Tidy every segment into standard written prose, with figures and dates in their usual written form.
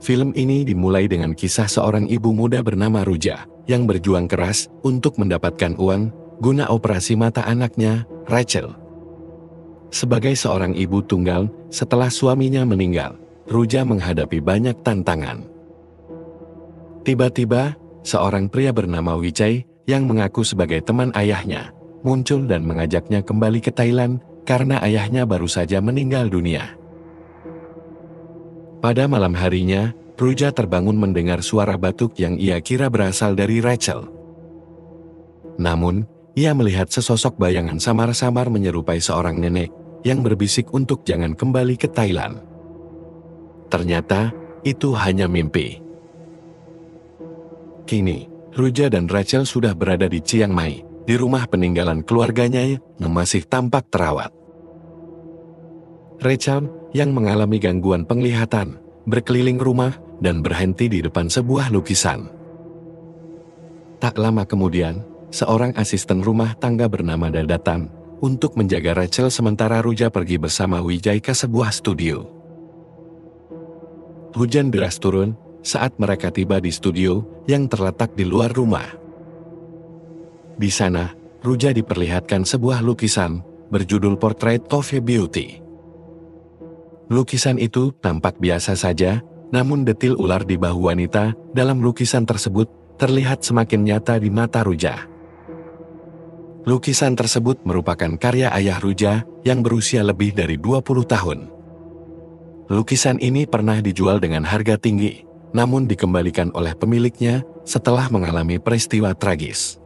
Film ini dimulai dengan kisah seorang ibu muda bernama Ruja, yang berjuang keras untuk mendapatkan uang guna operasi mata anaknya, Rachel. Sebagai seorang ibu tunggal, setelah suaminya meninggal, Ruja menghadapi banyak tantangan. Tiba-tiba, seorang pria bernama Wijay, yang mengaku sebagai teman ayahnya, muncul dan mengajaknya kembali ke Thailand, karena ayahnya baru saja meninggal dunia. Pada malam harinya, Ruja terbangun mendengar suara batuk yang ia kira berasal dari Rachel. Namun, ia melihat sesosok bayangan samar-samar menyerupai seorang nenek, yang berbisik untuk jangan kembali ke Thailand. Ternyata, itu hanya mimpi. Kini, Ruja dan Rachel sudah berada di Chiang Mai, di rumah peninggalan keluarganya yang masih tampak terawat. Rachel, yang mengalami gangguan penglihatan, berkeliling rumah dan berhenti di depan sebuah lukisan. Tak lama kemudian, seorang asisten rumah tangga bernama Da datang untuk menjaga Rachel sementara Ruja pergi bersama Wijay ke sebuah studio. Hujan deras turun saat mereka tiba di studio yang terletak di luar rumah. Di sana, Ruja diperlihatkan sebuah lukisan berjudul Portrait of a Beauty. Lukisan itu tampak biasa saja, namun detil ular di bahu wanita dalam lukisan tersebut terlihat semakin nyata di mata Ruja. Lukisan tersebut merupakan karya ayah Ruja yang berusia lebih dari 20 tahun. Lukisan ini pernah dijual dengan harga tinggi, namun dikembalikan oleh pemiliknya setelah mengalami peristiwa tragis.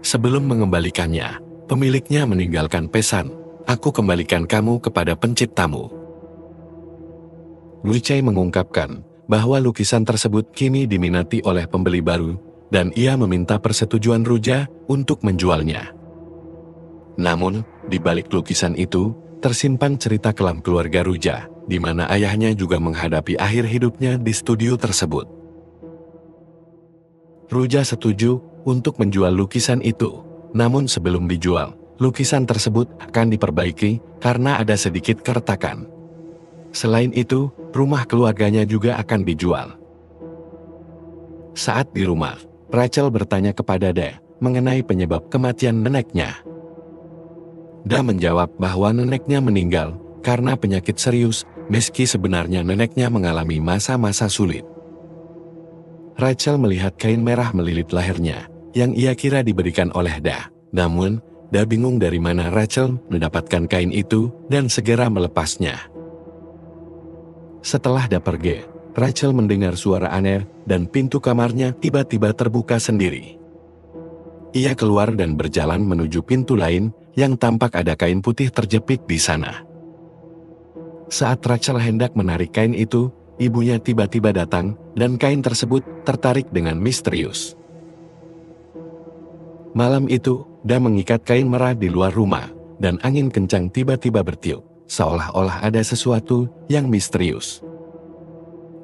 Sebelum mengembalikannya, pemiliknya meninggalkan pesan, "Aku kembalikan kamu kepada penciptamu." Wijay mengungkapkan bahwa lukisan tersebut kini diminati oleh pembeli baru, dan ia meminta persetujuan Ruja untuk menjualnya. Namun, di balik lukisan itu, tersimpan cerita kelam keluarga Ruja, di mana ayahnya juga menghadapi akhir hidupnya di studio tersebut. Ruja setuju untuk menjual lukisan itu, namun sebelum dijual, lukisan tersebut akan diperbaiki karena ada sedikit keretakan. Selain itu, rumah keluarganya juga akan dijual. Saat di rumah, Rachel bertanya kepada Da mengenai penyebab kematian neneknya. Da menjawab bahwa neneknya meninggal karena penyakit serius, meski sebenarnya neneknya mengalami masa-masa sulit. Rachel melihat kain merah melilit lehernya, yang ia kira diberikan oleh Da. Namun, Da bingung dari mana Rachel mendapatkan kain itu dan segera melepasnya. Setelah Da pergi, Rachel mendengar suara aneh dan pintu kamarnya tiba-tiba terbuka sendiri. Ia keluar dan berjalan menuju pintu lain yang tampak ada kain putih terjepit di sana. Saat Rachel hendak menarik kain itu, ibunya tiba-tiba datang dan kain tersebut tertarik dengan misterius. Malam itu, Da mengikat kain merah di luar rumah, dan angin kencang tiba-tiba bertiup, seolah-olah ada sesuatu yang misterius.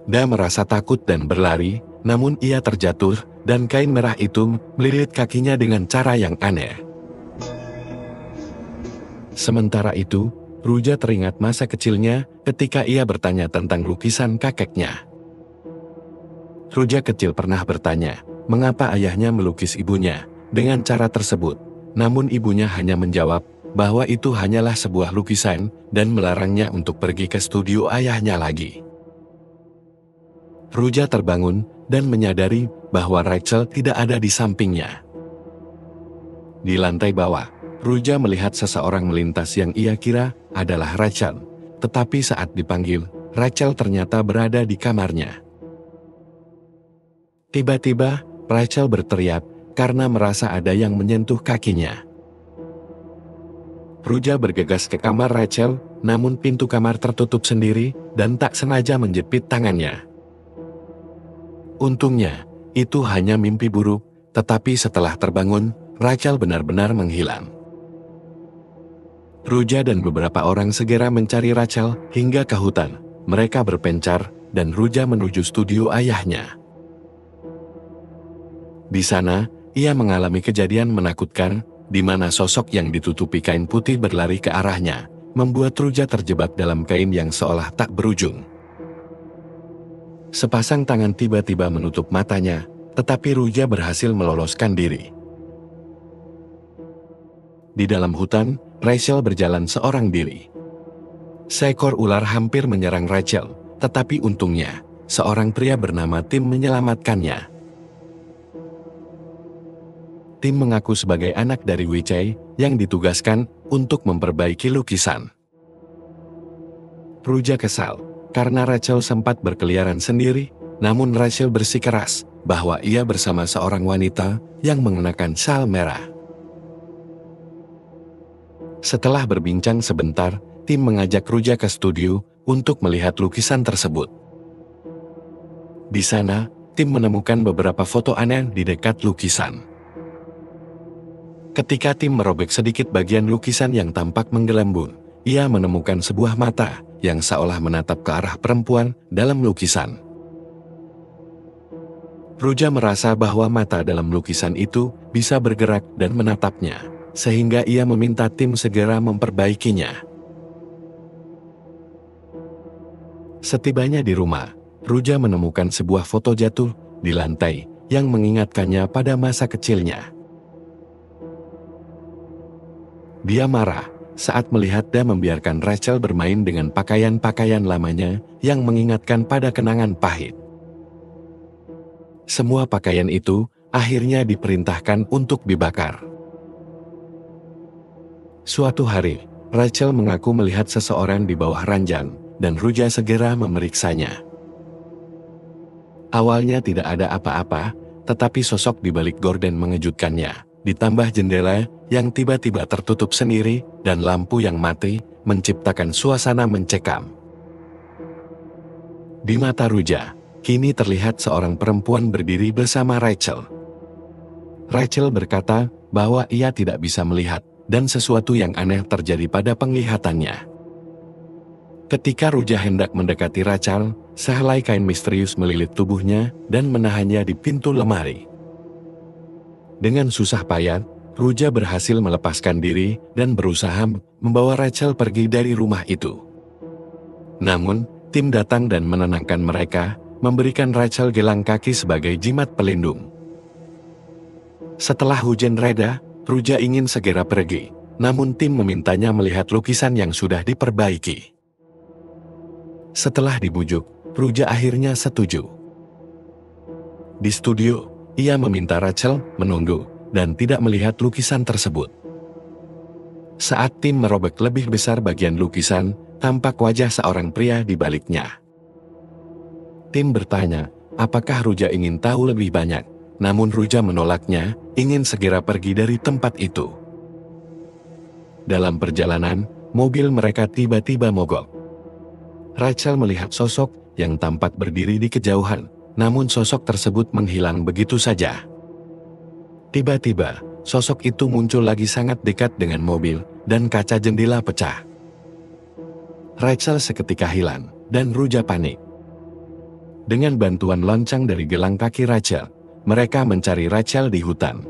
Da merasa takut dan berlari, namun ia terjatuh, dan kain merah itu melilit kakinya dengan cara yang aneh. Sementara itu, Ruja teringat masa kecilnya ketika ia bertanya tentang lukisan kakeknya. Ruja kecil pernah bertanya, mengapa ayahnya melukis ibunya dengan cara tersebut, namun ibunya hanya menjawab bahwa itu hanyalah sebuah lukisan dan melarangnya untuk pergi ke studio ayahnya lagi. Ruja terbangun dan menyadari bahwa Rachel tidak ada di sampingnya. Di lantai bawah, Ruja melihat seseorang melintas yang ia kira adalah Rachel, tetapi saat dipanggil, Rachel ternyata berada di kamarnya. Tiba-tiba, Rachel berteriak karena merasa ada yang menyentuh kakinya. Ruja bergegas ke kamar Rachel, namun pintu kamar tertutup sendiri dan tak sengaja menjepit tangannya. Untungnya, itu hanya mimpi buruk, tetapi setelah terbangun, Rachel benar-benar menghilang. Ruja dan beberapa orang segera mencari Rachel hingga ke hutan. Mereka berpencar, dan Ruja menuju studio ayahnya. Di sana, ia mengalami kejadian menakutkan, di mana sosok yang ditutupi kain putih berlari ke arahnya, membuat Ruja terjebak dalam kain yang seolah tak berujung. Sepasang tangan tiba-tiba menutup matanya, tetapi Ruja berhasil meloloskan diri. Di dalam hutan, Rachel berjalan seorang diri. Seekor ular hampir menyerang Rachel, tetapi untungnya, seorang pria bernama Tim menyelamatkannya. Tim mengaku sebagai anak dari Wicei yang ditugaskan untuk memperbaiki lukisan. Ruja kesal karena Rachel sempat berkeliaran sendiri, namun Rachel bersikeras bahwa ia bersama seorang wanita yang mengenakan syal merah. Setelah berbincang sebentar, Tim mengajak Ruja ke studio untuk melihat lukisan tersebut. Di sana, Tim menemukan beberapa foto aneh di dekat lukisan. Ketika Tim merobek sedikit bagian lukisan yang tampak menggelembung, ia menemukan sebuah mata yang seolah menatap ke arah perempuan dalam lukisan. Ruja merasa bahwa mata dalam lukisan itu bisa bergerak dan menatapnya, sehingga ia meminta Tim segera memperbaikinya. Setibanya di rumah, Ruja menemukan sebuah foto jatuh di lantai yang mengingatkannya pada masa kecilnya. Dia marah saat melihat dia membiarkan Rachel bermain dengan pakaian-pakaian lamanya yang mengingatkan pada kenangan pahit. Semua pakaian itu akhirnya diperintahkan untuk dibakar. Suatu hari, Rachel mengaku melihat seseorang di bawah ranjang, dan Ruja segera memeriksanya. Awalnya tidak ada apa-apa, tetapi sosok di balik gorden mengejutkannya. Ditambah jendela yang tiba-tiba tertutup sendiri dan lampu yang mati menciptakan suasana mencekam. Di mata Ruja, kini terlihat seorang perempuan berdiri bersama Rachel. Rachel berkata bahwa ia tidak bisa melihat dan sesuatu yang aneh terjadi pada penglihatannya. Ketika Ruja hendak mendekati Rachel, sehelai kain misterius melilit tubuhnya dan menahannya di pintu lemari. Dengan susah payah, Ruja berhasil melepaskan diri dan berusaha membawa Rachel pergi dari rumah itu. Namun, Tim datang dan menenangkan mereka, memberikan Rachel gelang kaki sebagai jimat pelindung. Setelah hujan reda, Ruja ingin segera pergi, namun Tim memintanya melihat lukisan yang sudah diperbaiki. Setelah dibujuk, Ruja akhirnya setuju. Di studio, ia meminta Rachel menunggu dan tidak melihat lukisan tersebut. Saat Tim merobek lebih besar bagian lukisan, tampak wajah seorang pria di baliknya. Tim bertanya, apakah Ruja ingin tahu lebih banyak, namun Ruja menolaknya, ingin segera pergi dari tempat itu. Dalam perjalanan, mobil mereka tiba-tiba mogok. Rachel melihat sosok yang tampak berdiri di kejauhan, namun sosok tersebut menghilang begitu saja. Tiba-tiba, sosok itu muncul lagi sangat dekat dengan mobil, dan kaca jendela pecah. Rachel seketika hilang, dan Ruja panik. Dengan bantuan lonceng dari gelang kaki Rachel, mereka mencari Rachel di hutan.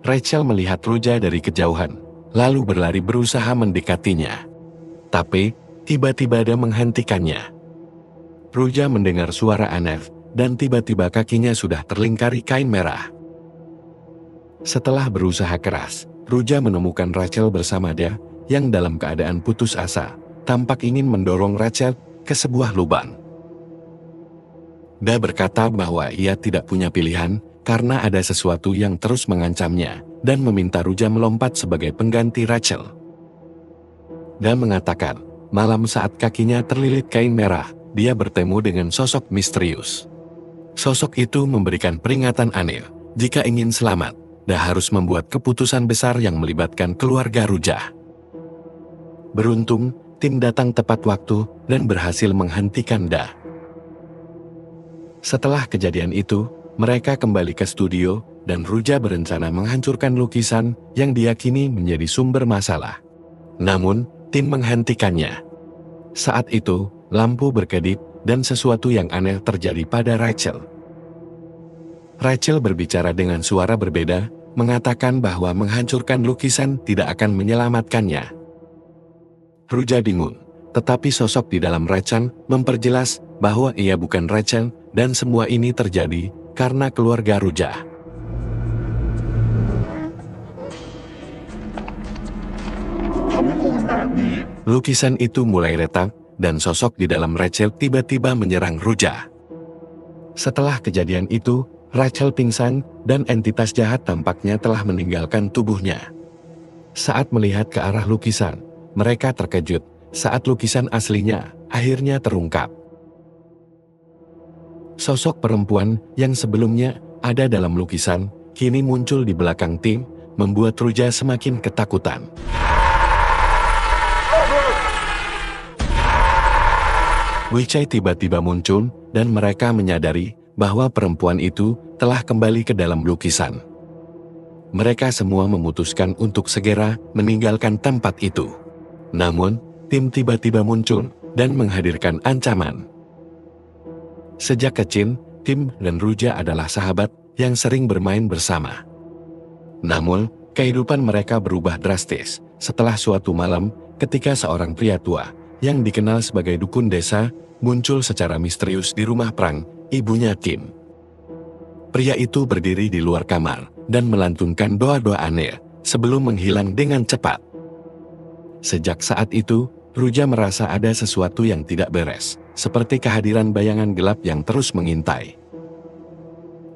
Rachel melihat Ruja dari kejauhan, lalu berlari berusaha mendekatinya. Tapi, tiba-tiba dia menghentikannya. Ruja mendengar suara aneh, dan tiba-tiba kakinya sudah terlingkari kain merah. Setelah berusaha keras, Ruja menemukan Rachel bersama dia, yang dalam keadaan putus asa, tampak ingin mendorong Rachel ke sebuah lubang. Dia berkata bahwa ia tidak punya pilihan, karena ada sesuatu yang terus mengancamnya, dan meminta Ruja melompat sebagai pengganti Rachel. Dia mengatakan, malam saat kakinya terlilit kain merah, dia bertemu dengan sosok misterius. Sosok itu memberikan peringatan aneh, jika ingin selamat, dia harus membuat keputusan besar yang melibatkan keluarga Ruja. Beruntung, Tim datang tepat waktu dan berhasil menghentikan dia. Setelah kejadian itu, mereka kembali ke studio, dan Ruja berencana menghancurkan lukisan yang diyakini menjadi sumber masalah. Namun, Tim menghentikannya. Saat itu, lampu berkedip, dan sesuatu yang aneh terjadi pada Rachel. Rachel berbicara dengan suara berbeda, mengatakan bahwa menghancurkan lukisan tidak akan menyelamatkannya. Ruja bingung, tetapi sosok di dalam Rachel memperjelas bahwa ia bukan Rachel dan semua ini terjadi karena keluarga Ruja. Lukisan itu mulai retak dan sosok di dalam Rachel tiba-tiba menyerang Ruja. Setelah kejadian itu, Rachel pingsan dan entitas jahat tampaknya telah meninggalkan tubuhnya. Saat melihat ke arah lukisan, mereka terkejut saat lukisan aslinya akhirnya terungkap. Sosok perempuan yang sebelumnya ada dalam lukisan kini muncul di belakang Tim, membuat Ruja semakin ketakutan. Weichai tiba-tiba muncul dan mereka menyadari bahwa perempuan itu telah kembali ke dalam lukisan. Mereka semua memutuskan untuk segera meninggalkan tempat itu. Namun, Tim tiba-tiba muncul dan menghadirkan ancaman. Sejak kecil, Tim dan Ruja adalah sahabat yang sering bermain bersama. Namun, kehidupan mereka berubah drastis setelah suatu malam ketika seorang pria tua yang dikenal sebagai dukun desa muncul secara misterius di rumah Prang, ibunya Tim. Pria itu berdiri di luar kamar dan melantunkan doa-doa aneh sebelum menghilang dengan cepat. Sejak saat itu, Ruja merasa ada sesuatu yang tidak beres, seperti kehadiran bayangan gelap yang terus mengintai.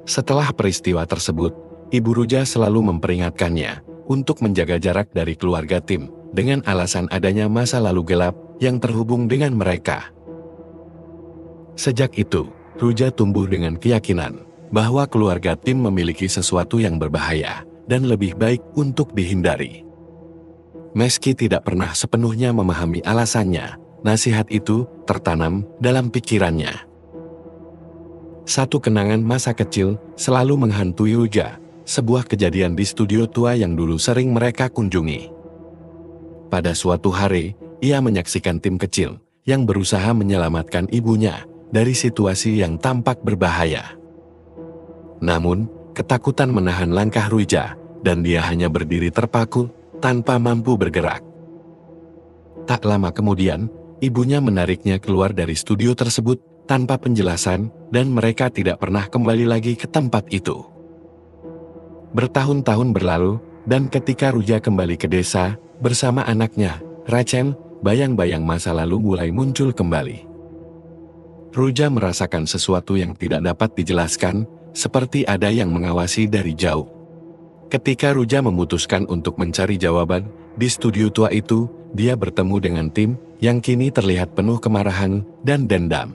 Setelah peristiwa tersebut, Ibu Ruja selalu memperingatkannya untuk menjaga jarak dari keluarga Tim dengan alasan adanya masa lalu gelap yang terhubung dengan mereka. Sejak itu, Ruja tumbuh dengan keyakinan bahwa keluarga Tim memiliki sesuatu yang berbahaya dan lebih baik untuk dihindari. Meski tidak pernah sepenuhnya memahami alasannya, nasihat itu tertanam dalam pikirannya. Satu kenangan masa kecil selalu menghantui Ruja, sebuah kejadian di studio tua yang dulu sering mereka kunjungi. Pada suatu hari, ia menyaksikan Tim kecil yang berusaha menyelamatkan ibunya dari situasi yang tampak berbahaya. Namun, ketakutan menahan langkah Ruja dan dia hanya berdiri terpaku tanpa mampu bergerak. Tak lama kemudian, ibunya menariknya keluar dari studio tersebut tanpa penjelasan dan mereka tidak pernah kembali lagi ke tempat itu. Bertahun-tahun berlalu dan ketika Ruja kembali ke desa bersama anaknya, Rachel, bayang-bayang masa lalu mulai muncul kembali. Ruja merasakan sesuatu yang tidak dapat dijelaskan, seperti ada yang mengawasi dari jauh. Ketika Ruja memutuskan untuk mencari jawaban, di studio tua itu, dia bertemu dengan Tim yang kini terlihat penuh kemarahan dan dendam.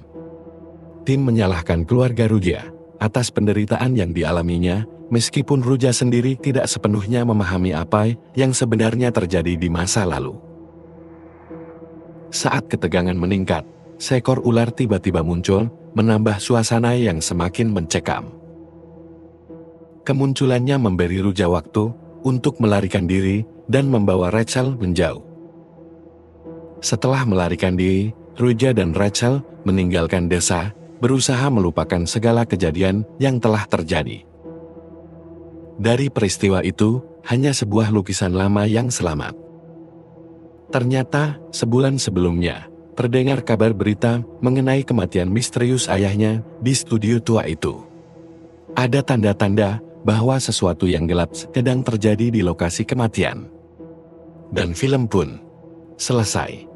Tim menyalahkan keluarga Ruja atas penderitaan yang dialaminya, meskipun Ruja sendiri tidak sepenuhnya memahami apa yang sebenarnya terjadi di masa lalu. Saat ketegangan meningkat, seekor ular tiba-tiba muncul, menambah suasana yang semakin mencekam. Kemunculannya memberi Ruja waktu untuk melarikan diri dan membawa Rachel menjauh. Setelah melarikan diri, Ruja dan Rachel meninggalkan desa, berusaha melupakan segala kejadian yang telah terjadi. Dari peristiwa itu, hanya sebuah lukisan lama yang selamat. Ternyata, sebulan sebelumnya, terdengar kabar berita mengenai kematian misterius ayahnya di studio tua itu. Ada tanda-tanda bahwa sesuatu yang gelap sedang terjadi di lokasi kematian. Dan film pun selesai.